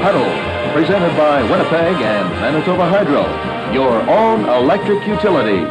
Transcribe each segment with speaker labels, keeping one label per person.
Speaker 1: Huddle, presented by Winnipeg and Manitoba Hydro, your own electric utility.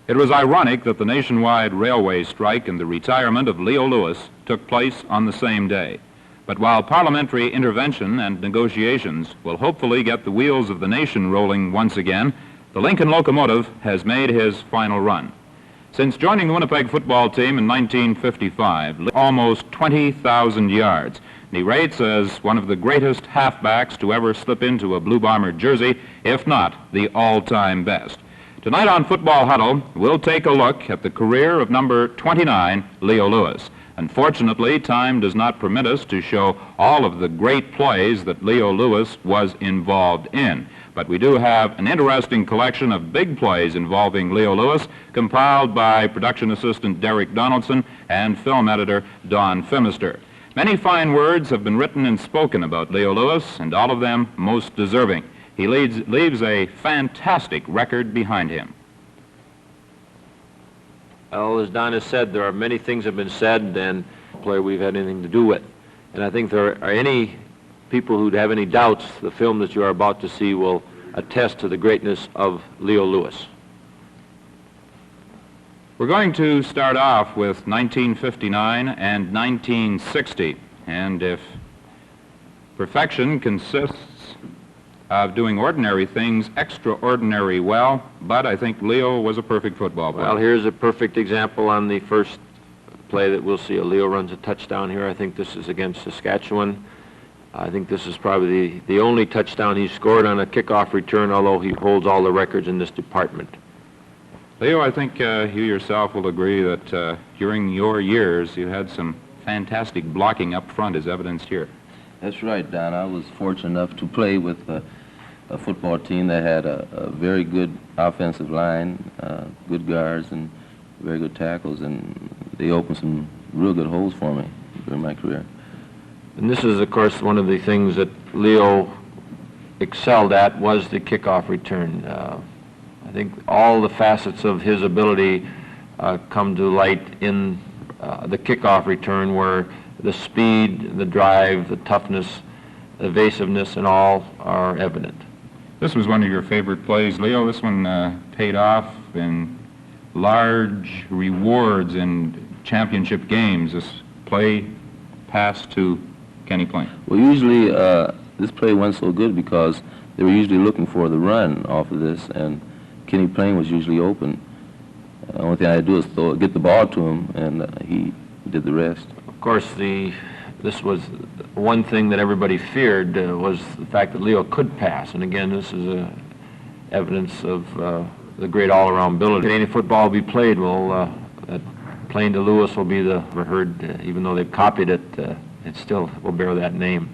Speaker 2: It was ironic that the nationwide railway strike and the retirement of Leo Lewis took place on the same day. But while parliamentary intervention and negotiations will hopefully get the wheels of the nation rolling once again, the Lincoln locomotive has made his final run. Since joining the Winnipeg football team in 1955, almost 20,000 yards. And he rates as one of the greatest halfbacks to ever slip into a Blue Bomber jersey, if not the all-time best. Tonight on Football Huddle, we'll take a look at the career of number 29, Leo Lewis. Unfortunately, time does not permit us to show all of the great plays that Leo Lewis was involved in. But we do have an interesting collection of big plays involving Leo Lewis, compiled by production assistant Derek Donaldson and film editor Don Phimister. Many fine words have been written and spoken about Leo Lewis, and all of them most deserving. He leaves a fantastic record behind him.
Speaker 3: Well, as Don has said, there are many things have been said and player we've had anything to do with. And I think there are any people who'd have any doubts, the film that you are about to see will attest to the greatness of Leo Lewis.
Speaker 2: We're going to start off with 1959 and 1960. And if perfection consists of doing ordinary things extraordinary well, but I think Leo was a perfect football player.
Speaker 3: Well, here's a perfect example on the first play that we'll see. Leo runs a touchdown here. I think this is against Saskatchewan. I think this is probably the only touchdown he's scored on a kickoff return, although he holds all the records in this department.
Speaker 2: Leo, I think you yourself will agree that during your years you had some fantastic blocking up front, as evidenced here.
Speaker 4: That's right, Don. I was fortunate enough to play with a football team that had a very good offensive line, good guards, and very good tackles, and they opened some real good holes for me during my career.
Speaker 3: And this is, of course, one of the things that Leo excelled at was the kickoff return. I think all the facets of his ability come to light in the kickoff return, where the speed, the drive, the toughness, the evasiveness, and all are evident.
Speaker 2: This was one of your favorite plays, Leo. This one paid off in large rewards in championship games. This play pass to Kenny Plain.
Speaker 4: Well, usually this play went so good because they were usually looking for the run off of this, and Kenny Plain was usually open. The only thing I had to do was get the ball to him, and he did the rest.
Speaker 3: Of course, this was one thing that everybody feared was the fact that Leo could pass. And again, this is evidence of the great all-around ability. Any football will be played, well, that Plain to Lewis will be heard, even though they've copied it, it still will bear that name.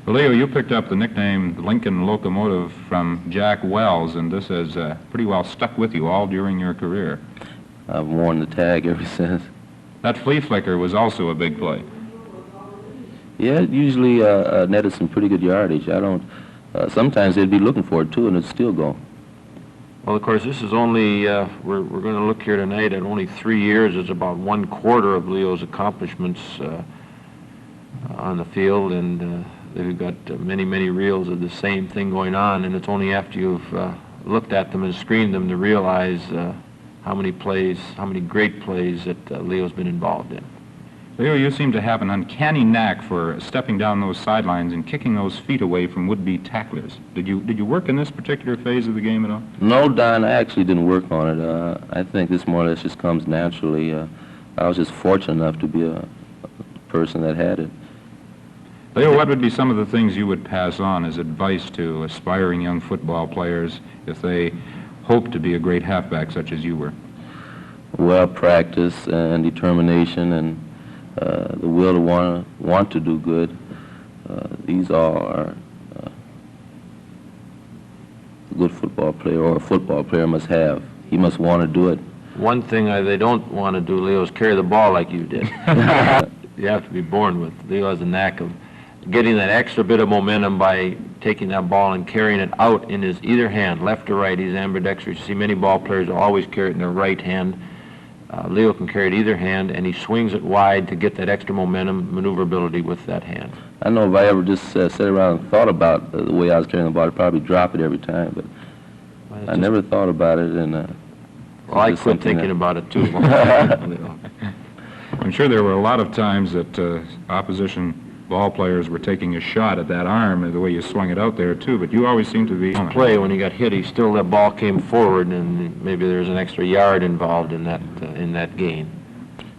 Speaker 2: Well, Leo, you picked up the nickname the Lincoln Locomotive from Jack Wells, and this has pretty well stuck with you all during your career.
Speaker 4: I've worn the tag ever since.
Speaker 2: That flea flicker was also a big play.
Speaker 4: Yeah, it usually netted some pretty good yardage. Sometimes they'd be looking for it too, and it'd still go.
Speaker 3: Well, of course, this is only, we're going to look here tonight at only 3 years. It's about 1/4 of Leo's accomplishments on the field, and they've got many, many reels of the same thing going on, and it's only after you've looked at them and screened them to realize how many great plays that Leo's been involved in.
Speaker 2: Leo, you seem to have an uncanny knack for stepping down those sidelines and kicking those feet away from would-be tacklers. Did you work in this particular phase of the game at all?
Speaker 4: No, Don, I actually didn't work on it. I think this more or less just comes naturally. I was just fortunate enough to be a person that had it.
Speaker 2: Leo, what would be some of the things you would pass on as advice to aspiring young football players if they hope to be a great halfback such as you were?
Speaker 4: Well, practice and determination and the will to want to do good. These all are good football player or a football player must have. He must want to do it.
Speaker 3: One thing they don't want to do, Leo, is carry the ball like you did. You have to be born with. Leo has a knack of getting that extra bit of momentum by taking that ball and carrying it out in his either hand, left or right. He's ambidextrous. You see many ball players will always carry it in their right hand. Leo can carry it either hand, and he swings it wide to get that extra momentum, maneuverability with that hand.
Speaker 4: I know if I ever just sat around and thought about the way I was carrying the ball, I'd probably drop it every time, but I never thought about it. And
Speaker 3: well, I quit thinking about it, too.
Speaker 2: I'm sure there were a lot of times that opposition ball players were taking a shot at that arm, the way you swung it out there, too, but you always seemed to be...
Speaker 3: Play, when he got hit, that ball came forward, and maybe there's an extra yard involved in that gain.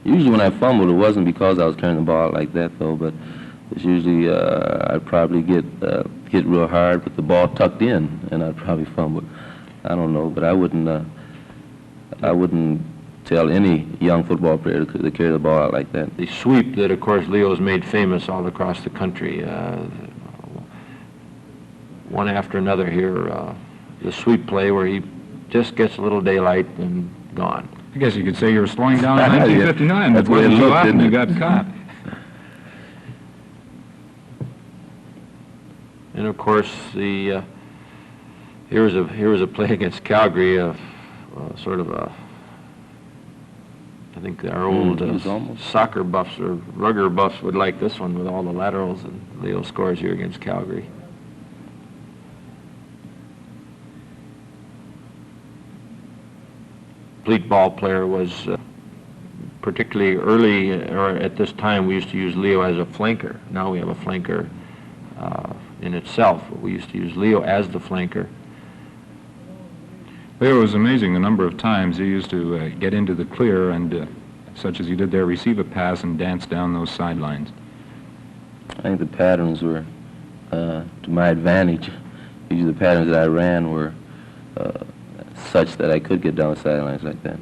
Speaker 4: Usually when I fumbled, it wasn't because I was carrying the ball like that, though, but it's usually I'd probably get hit real hard with the ball tucked in, and I'd probably fumble. I don't know, but I wouldn't tell any young football player to carry the ball out like that.
Speaker 3: The sweep that, of course, Leo's made famous all across the country, one after another here, the sweep play where he just gets a little daylight and gone.
Speaker 2: I guess you could say you were slowing down in 1959.
Speaker 4: That's the way it
Speaker 2: so
Speaker 4: looked,
Speaker 2: often
Speaker 4: didn't
Speaker 2: you
Speaker 4: it?
Speaker 2: got caught.
Speaker 3: And of course, here was a play against Calgary, sort of a, I think our old soccer buffs or rugger buffs would like this one with all the laterals, and Leo scores here against Calgary. Complete ball player was particularly early, or at this time, we used to use Leo as a flanker. Now we have a flanker in itself. We used to use Leo as the flanker.
Speaker 2: Leo, it was amazing the number of times he used to get into the clear and, such as he did there, receive a pass and dance down those sidelines.
Speaker 4: I think the patterns were to my advantage. Usually the patterns that I ran were such that I could get down the sidelines like that.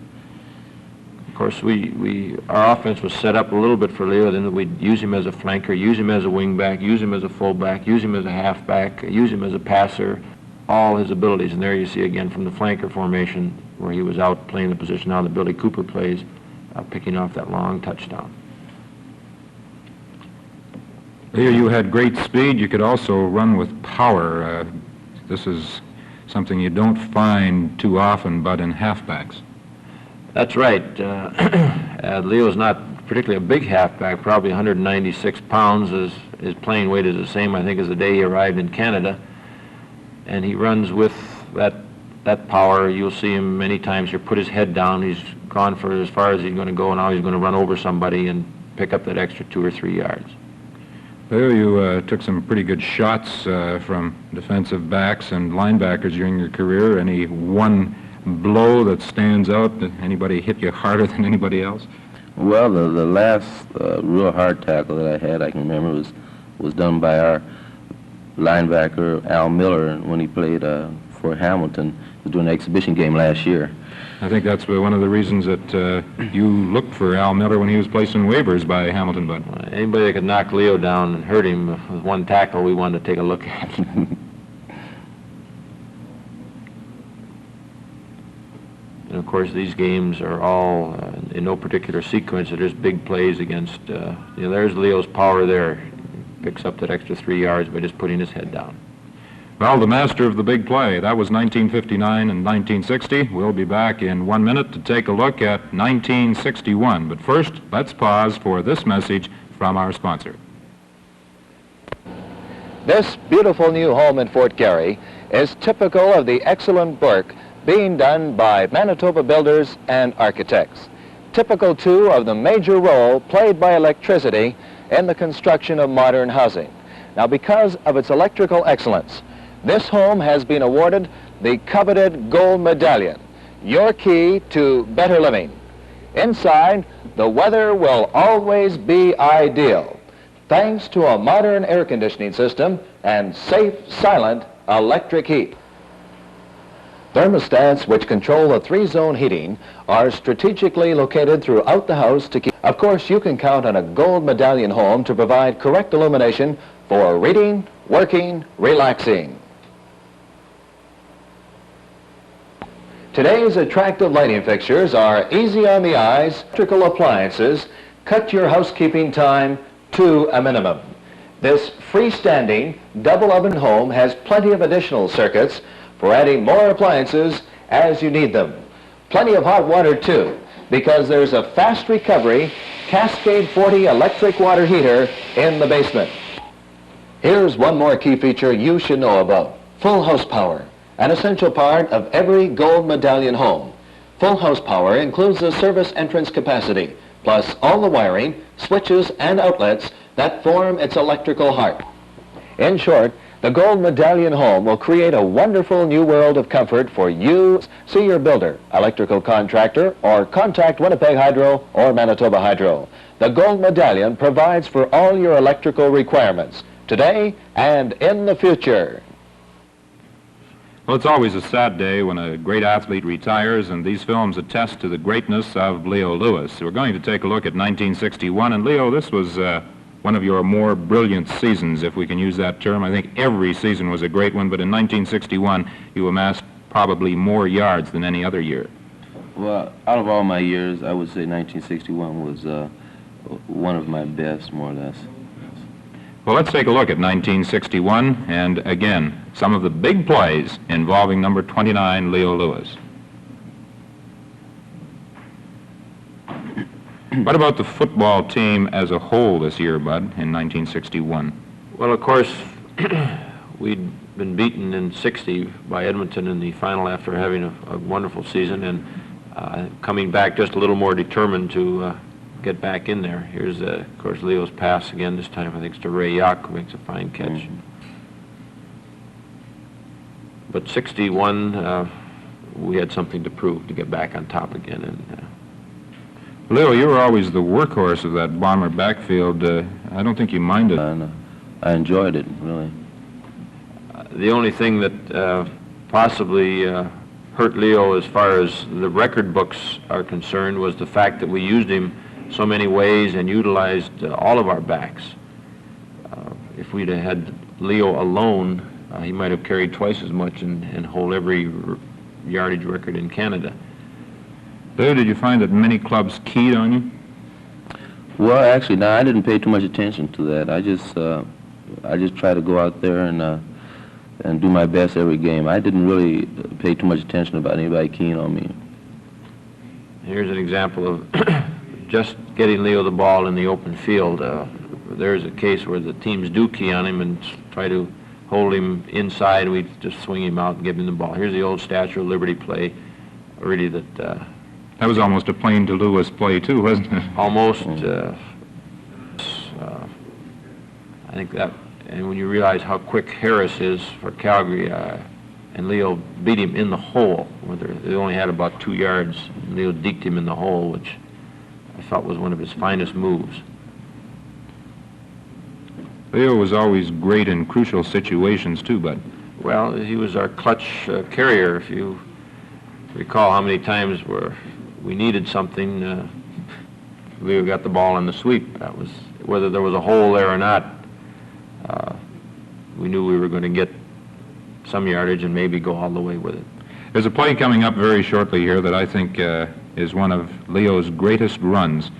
Speaker 3: Of course, our offense was set up a little bit for Leo, then we'd use him as a flanker, use him as a wingback, use him as a fullback, use him as a halfback, use him as a passer, all his abilities. And there you see again from the flanker formation where he was out playing the position now that Billy Cooper plays, picking off that long touchdown.
Speaker 2: Leo, you had great speed. You could also run with power. This is something you don't find too often, but in halfbacks.
Speaker 3: That's right. Leo's not particularly a big halfback, probably 196 pounds. His playing weight is the same, I think, as the day he arrived in Canada. And he runs with that power. You'll see him many times here put his head down. He's gone for as far as he's going to go, and now he's going to run over somebody and pick up that extra 2 or 3 yards.
Speaker 2: Leo, you took some pretty good shots from defensive backs and linebackers during your career. Any one blow that stands out? Did anybody hit you harder than anybody else?
Speaker 4: Well, the last real hard tackle that I had, I can remember, was done by our linebacker Al Miller when he played for Hamilton. He was doing an exhibition game last year.
Speaker 2: I think that's one of the reasons that you looked for Al Miller when he was placing waivers by Hamilton. But
Speaker 3: anybody that could knock Leo down and hurt him with one tackle, we wanted to take a look at. And of course, these games are all in no particular sequence. There's big plays against. There's Leo's power there. He picks up that extra 3 yards by just putting his head down.
Speaker 2: Well, the master of the big play. That was 1959 and 1960. We'll be back in 1 minute to take a look at 1961. But first, let's pause for this message from our sponsor.
Speaker 5: This beautiful new home in Fort Garry is typical of the excellent work being done by Manitoba builders and architects. Typical, too, of the major role played by electricity in the construction of modern housing. Now, because of its electrical excellence, this home has been awarded the coveted gold medallion, your key to better living. Inside, the weather will always be ideal, thanks to a modern air conditioning system and safe, silent electric heat. Thermostats which control the 3-zone heating are strategically located throughout the house to keep. Of course, you can count on a gold medallion home to provide correct illumination for reading, working, relaxing. Today's attractive lighting fixtures are easy on the eyes. Electrical appliances cut your housekeeping time to a minimum. This freestanding double oven home has plenty of additional circuits for adding more appliances as you need them. Plenty of hot water too, because there's a fast recovery Cascade 40 electric water heater in the basement. Here's one more key feature you should know about. Full house power, an essential part of every gold medallion home. Full house power includes the service entrance capacity, plus all the wiring, switches, and outlets that form its electrical heart. In short, the gold medallion home will create a wonderful new world of comfort for you. See your builder, electrical contractor, or contact Winnipeg Hydro or Manitoba Hydro. The gold medallion provides for all your electrical requirements, today and in the future.
Speaker 2: Well, it's always a sad day when a great athlete retires, and these films attest to the greatness of Leo Lewis. We're going to take a look at 1961, and Leo, this was one of your more brilliant seasons, if we can use that term. I think every season was a great one, but in 1961, you amassed probably more yards than any other year.
Speaker 4: Well, out of all my years, I would say 1961 was one of my best, more or less.
Speaker 2: Well, let's take a look at 1961, and again, some of the big plays involving number 29, Leo Lewis. What about the football team as a whole this year, Bud, in 1961?
Speaker 3: Well, of course, we'd been beaten in 60 by Edmonton in the final after having a wonderful season, and coming back just a little more determined to get back in there. Here's, of course, Leo's pass again, this time I think it's to Ray Yock, who makes a fine catch. But 61, we had something to prove to get back on top again. And
Speaker 2: Leo, you were always the workhorse of that Bomber backfield. I don't think you minded.
Speaker 4: I enjoyed it, really.
Speaker 3: The only thing that possibly hurt Leo as far as the record books are concerned was the fact that we used him so many ways and utilized all of our backs. If we'd have had Leo alone, he might have carried twice as much and hold every yardage record in Canada.
Speaker 2: Leo, did you find that many clubs keyed on you?
Speaker 4: Well, actually, no, I didn't pay too much attention to that. I just try to go out there and do my best every game. I didn't really pay too much attention about anybody keying on me.
Speaker 3: Here's an example of just getting Leo the ball in the open field. There's a case where the teams do key on him and try to hold him inside. We just swing him out and give him the ball. Here's the old Statue of Liberty play, really that...
Speaker 2: That was almost a plain to Lewis play, too, wasn't it?
Speaker 3: Almost. I think that, and when you realize how quick Harris is for Calgary, and Leo beat him in the hole, where they only had about 2 yards. Leo deked him in the hole, which I thought was one of his finest moves.
Speaker 2: Leo was always great in crucial situations, too, Bud.
Speaker 3: Well, he was our clutch carrier. If you recall how many times we needed something, Leo got the ball in the sweep. That was, whether there was a hole there or not, we knew we were going to get some yardage and maybe go all the way with it.
Speaker 2: There's a play coming up very shortly here that I think is one of Leo's greatest runs.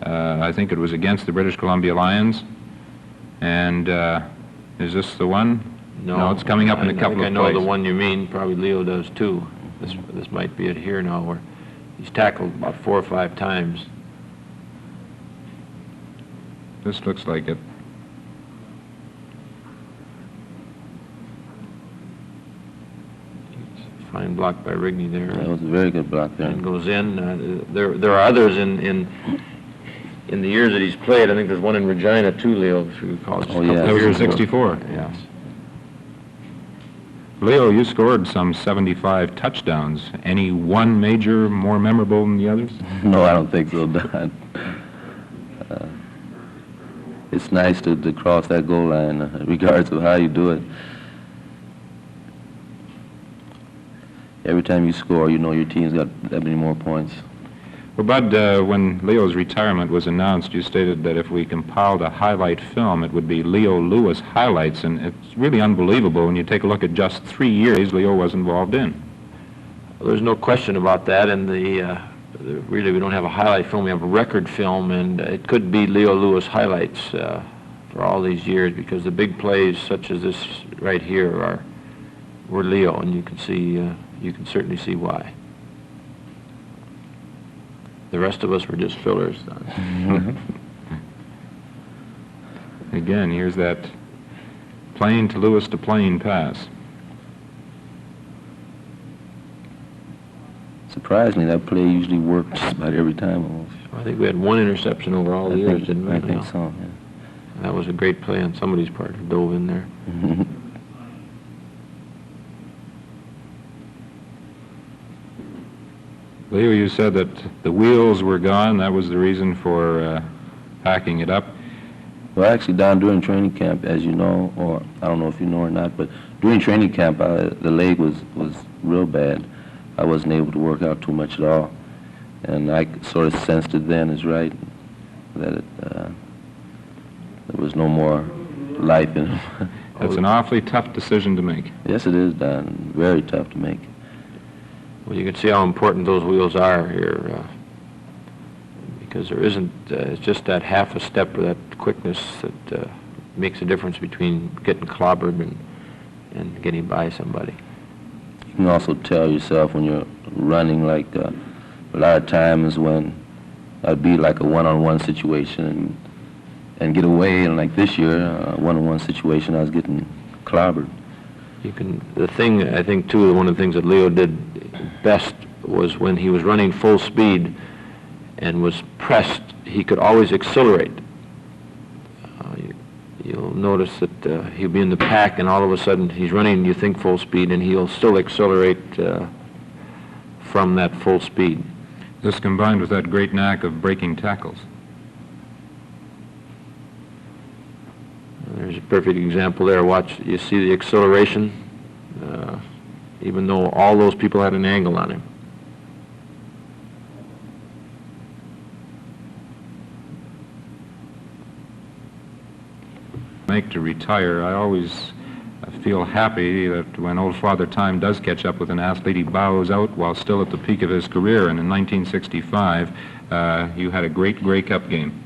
Speaker 2: I think it was against the British Columbia Lions. And is this the one? No, it's coming up in a couple of plays.
Speaker 3: I know the one you mean. Probably Leo does too. This might be it here now, where he's tackled about 4 or 5 times.
Speaker 2: This looks like it.
Speaker 3: Fine block by Rigney there.
Speaker 4: That was a very good block there.
Speaker 3: And goes in. There are others in the years that he's played. I think there's one in Regina too, Leo, if you recall.
Speaker 4: Oh, yeah.
Speaker 2: That was in 64.
Speaker 3: Yes.
Speaker 2: Leo, you scored some 75 touchdowns. Any one major more memorable than the others?
Speaker 4: No, I don't think so, Don. It's nice to cross that goal line, regardless of how you do it. Every time you score, you know your team's got that many more points.
Speaker 2: Well, Bud, when Leo's retirement was announced, you stated that if we compiled a highlight film, it would be Leo Lewis highlights, and it's really unbelievable when you take a look at just 3 years Leo was involved in.
Speaker 3: Well, there's no question about that, and really we don't have a highlight film, we have a record film, and it could be Leo Lewis highlights for all these years, because the big plays such as this right here were Leo, and you can certainly see why. The rest of us were just fillers.
Speaker 2: Again, here's that plane to Lewis to plane pass.
Speaker 4: Surprisingly, that play usually worked just about every time almost.
Speaker 3: I think we had one interception over all the years, didn't we?
Speaker 4: I think so, yeah.
Speaker 3: That was a great play on somebody's part who dove in there.
Speaker 2: Leo, you said that the wheels were gone. That was the reason for hacking it up.
Speaker 4: Well, actually, down during training camp, as you know, or I don't know if you know or not, but during training camp, the leg was real bad. I wasn't able to work out too much at all. And I sort of sensed it then as right, that there was no more life in it.
Speaker 2: That's an awfully tough decision to make.
Speaker 4: Yes, it is, Don. Very tough to make.
Speaker 3: Well, you can see how important those wheels are here, because there isn't, it's just that half a step or that quickness that makes a difference between getting clobbered and getting by somebody.
Speaker 4: You can also tell yourself when you're running, like a lot of times when I'd be like a one-on-one situation and get away, and like this year, one-on-one situation, I was getting clobbered.
Speaker 3: The thing, I think, too, one of the things that Leo did best was when he was running full speed and was pressed, he could always accelerate. You'll notice that he'll be in the pack, and all of a sudden he's running, you think, full speed, and he'll still accelerate from that full speed.
Speaker 2: This combined with that great knack of breaking tackles.
Speaker 3: There's a perfect example there. Watch, you see the acceleration, even though all those people had an angle on him.
Speaker 2: To retire, I always feel happy that when old Father Time does catch up with an athlete, he bows out while still at the peak of his career. And in 1965, you had a great Grey Cup game.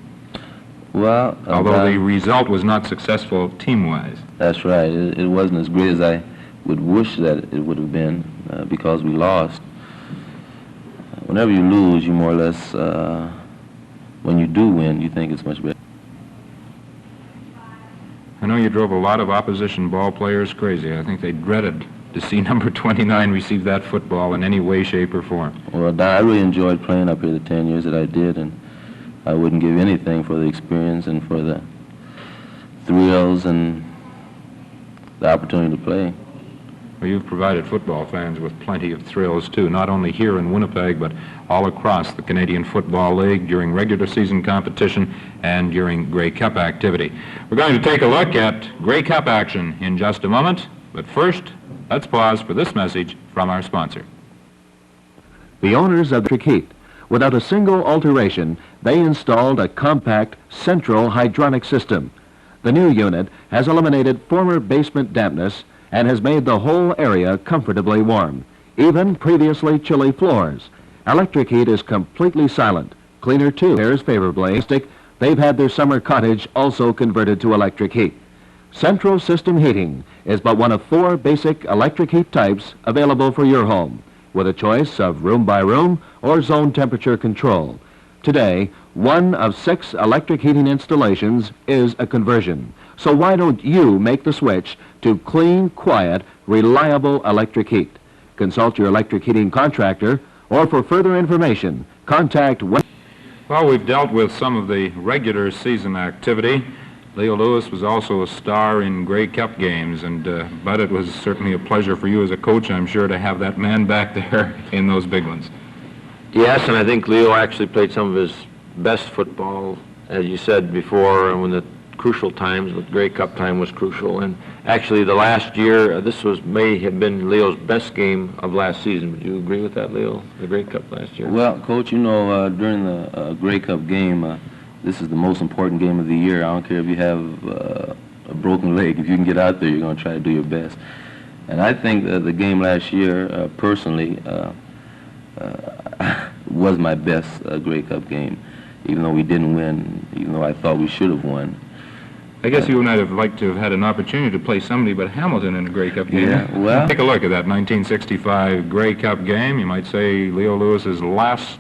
Speaker 4: Well,
Speaker 2: although the result was not successful team-wise.
Speaker 4: That's right. It wasn't as great as I would wish that it would have been because we lost. Whenever you lose, you more or less, when you do win, you think it's much better.
Speaker 2: I know you drove a lot of opposition ball players crazy. I think they dreaded to see number 29 receive that football in any way, shape, or form.
Speaker 4: Well, Don, I really enjoyed playing up here the 10 years that I did, and I wouldn't give anything for the experience and for the thrills and the opportunity to play.
Speaker 2: Well, you've provided football fans with plenty of thrills, too, not only here in Winnipeg, but all across the Canadian Football League during regular season competition and during Grey Cup activity. We're going to take a look at Grey Cup action in just a moment, but first, let's pause for this message from our sponsor.
Speaker 5: The owners of the Heat, without a single alteration, they installed a compact central hydronic system. The new unit has eliminated former basement dampness and has made the whole area comfortably warm, even previously chilly floors. Electric heat is completely silent. Cleaner, too, fares favorably. They've had their summer cottage also converted to electric heat. Central system heating is but one of 4 basic electric heat types available for your home, with a choice of room by room or zone temperature control. Today, 1 of 6 electric heating installations is a conversion. So why don't you make the switch to clean, quiet, reliable electric heat? Consult your electric heating contractor, or for further information, contact...
Speaker 2: Well, we've dealt with some of the regular season activity. Leo Lewis was also a star in Grey Cup games, and but it was certainly a pleasure for you as a coach, I'm sure, to have that man back there in those big ones.
Speaker 3: Yes, and I think Leo actually played some of his best football, as you said before, when the crucial times, but Grey Cup time was crucial. And actually the last year, may have been Leo's best game of last season. Would you agree with that, Leo, the Grey Cup last year?
Speaker 4: Well, Coach, you know, during the Grey Cup game, this is the most important game of the year. I don't care if you have a broken leg. If you can get out there, you're going to try to do your best. And I think that the game last year, personally, was my best Grey Cup game, even though we didn't win, even though I thought we should have won.
Speaker 2: I guess you might have liked to have had an opportunity to play somebody but Hamilton in a Grey Cup game.
Speaker 4: Yeah, well...
Speaker 2: Take a look at that 1965 Grey Cup game. You might say Leo Lewis's last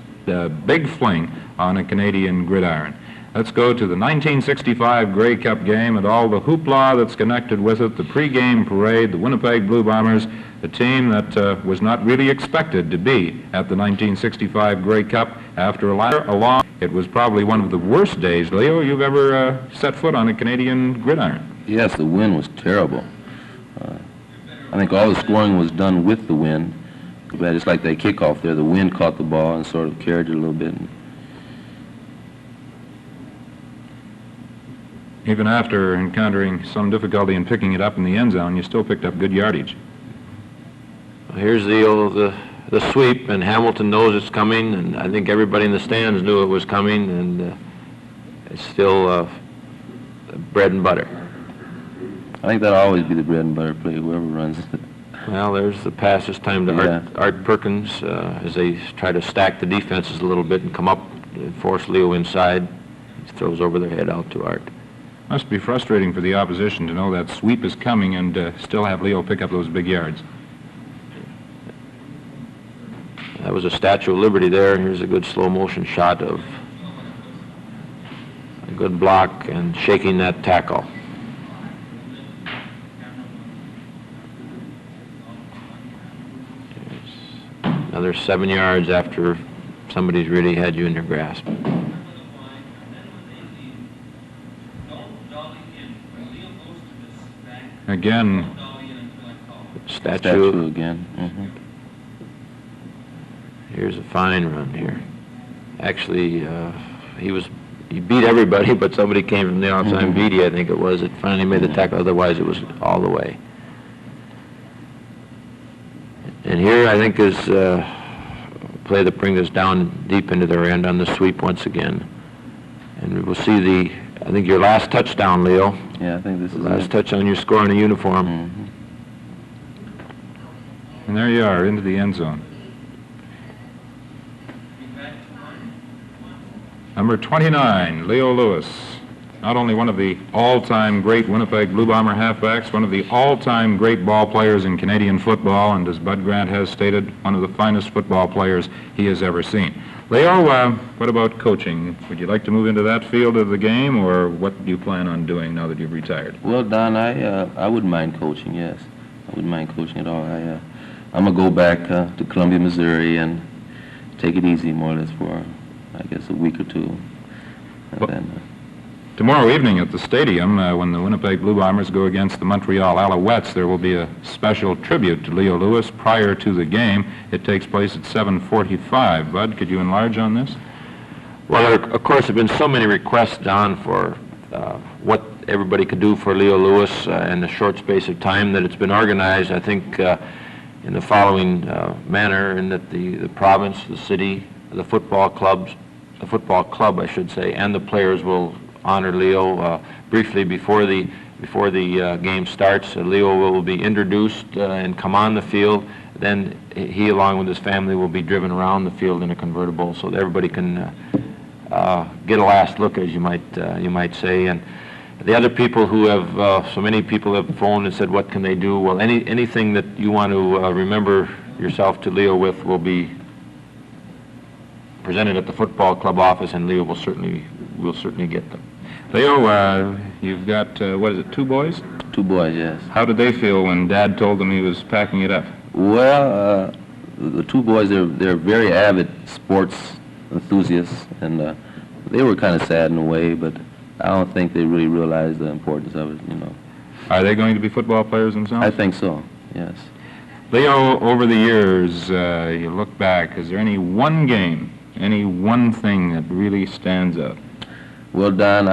Speaker 2: big fling on a Canadian gridiron. Let's go to the 1965 Grey Cup game and all the hoopla that's connected with it, the pre-game parade, the Winnipeg Blue Bombers, a team that was not really expected to be at the 1965 Grey Cup. After a long, it was probably one of the worst days, Leo, you've ever set foot on a Canadian gridiron.
Speaker 4: Yes, the wind was terrible. I think all the scoring was done with the wind. But it's like that kickoff there, the wind caught the ball and sort of carried it a little bit.
Speaker 2: Even after encountering some difficulty in picking it up in the end zone, you still picked up good yardage.
Speaker 3: Here's the sweep, and Hamilton knows it's coming, and I think everybody in the stands knew it was coming, and it's still bread and butter.
Speaker 4: I think that'll always be the bread and butter play, whoever runs it.
Speaker 3: Well, there's the pass this time to Art Perkins as they try to stack the defenses a little bit and come up and force Leo inside. He throws over their head out to Art.
Speaker 2: Must be frustrating for the opposition to know that sweep is coming and still have Leo pick up those big yards.
Speaker 3: That was a Statue of Liberty there. Here's a good slow motion shot of a good block and shaking that tackle. There's another 7 yards after somebody's really had you in their grasp.
Speaker 2: Again.
Speaker 3: Statue
Speaker 4: again. Mm-hmm.
Speaker 3: Here's a fine run here. Actually, he beat everybody, but somebody came from the outside. Beatty, I think it was, that finally made the tackle. Otherwise, it was all the way. And here, I think, is play that brings us down deep into their end on the sweep once again. And we'll see I think your last touchdown, Leo.
Speaker 4: Yeah, I think this is
Speaker 3: last touchdown you score in a uniform.
Speaker 4: Mm-hmm.
Speaker 2: And there you are, into the end zone. Number 29, Leo Lewis. Not only one of the all-time great Winnipeg Blue Bomber halfbacks, one of the all-time great ball players in Canadian football, and as Bud Grant has stated, one of the finest football players he has ever seen. Leo, what about coaching? Would you like to move into that field of the game, or what do you plan on doing now that you've retired?
Speaker 4: Well, Don, I wouldn't mind coaching, yes. I wouldn't mind coaching at all. I'm going to go back to Columbia, Missouri, and take it easy more or less for, I guess, a week or two. And then,
Speaker 2: tomorrow evening at the stadium, when the Winnipeg Blue Bombers go against the Montreal Alouettes, there will be a special tribute to Leo Lewis prior to the game. It takes place at 7:45. Bud, could you enlarge on this?
Speaker 3: Well, there, of course, have been so many requests, Don, for what everybody could do for Leo Lewis in a short space of time that it's been organized, I think, in the following manner, in that the province, the city, the football club, I should say, and the players will honor Leo briefly before the game starts. Leo will be introduced and come on the field. Then he, along with his family, will be driven around the field in a convertible, so that everybody can get a last look, as you might say. And the other people who have, so many people have phoned and said, what can they do? Well, anything that you want to remember yourself to Leo with will be presented at the football club office, and Leo will certainly get them.
Speaker 2: Leo, you've got, what is it, 2 boys?
Speaker 4: 2 boys, yes.
Speaker 2: How did they feel when Dad told them he was packing it up?
Speaker 4: Well, the 2 boys, they're very avid sports enthusiasts, and they were kind of sad in a way, but I don't think they really realized the importance of it, you know.
Speaker 2: Are they going to be football players themselves?
Speaker 4: I think so, yes.
Speaker 2: Leo, over the years, you look back, is there any one game, any one thing that really stands out?
Speaker 4: Well, Don,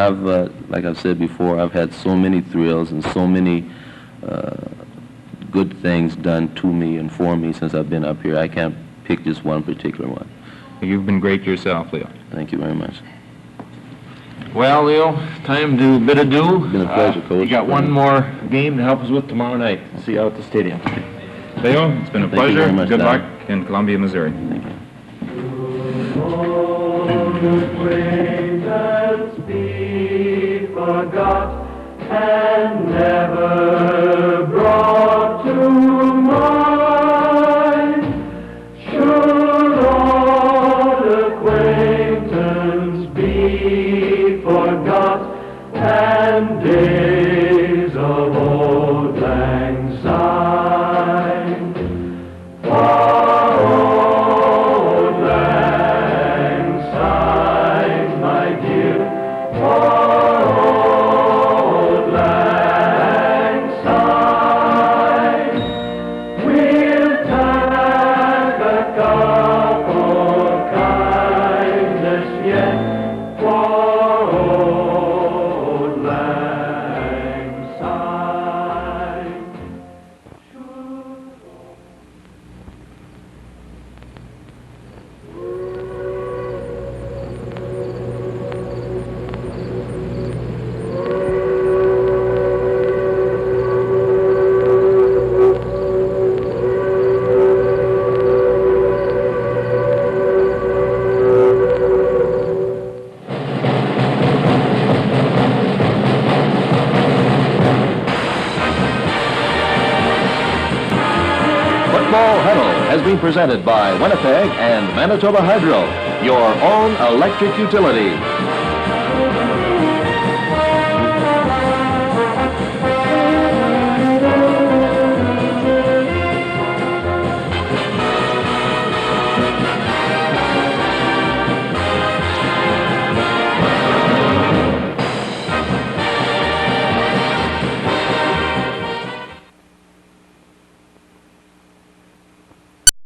Speaker 4: like I've said before, I've had so many thrills and so many good things done to me and for me since I've been up here. I can't pick just one particular one.
Speaker 2: You've been great yourself, Leo.
Speaker 4: Thank you very much.
Speaker 3: Well, Leo, time to bid adieu.
Speaker 4: It's been a pleasure, Coach.
Speaker 3: You got one more game to help us with tomorrow night. See you out at the stadium.
Speaker 2: Leo, it's been a
Speaker 4: Thank you
Speaker 2: pleasure.
Speaker 4: very much,
Speaker 2: Good
Speaker 4: Don.
Speaker 2: luck in Columbia, Missouri.
Speaker 4: Thank you.
Speaker 6: acquaintance be forgot and never brought to mind. Should old acquaintance be forgot and days of old lang syne, for old lang syne, my dear, for old lang syne, we'll tack a cup of kindness yet for old lang syne.
Speaker 1: Football Huddle has been presented by Winnipeg and Manitoba Hydro, your own electric utility.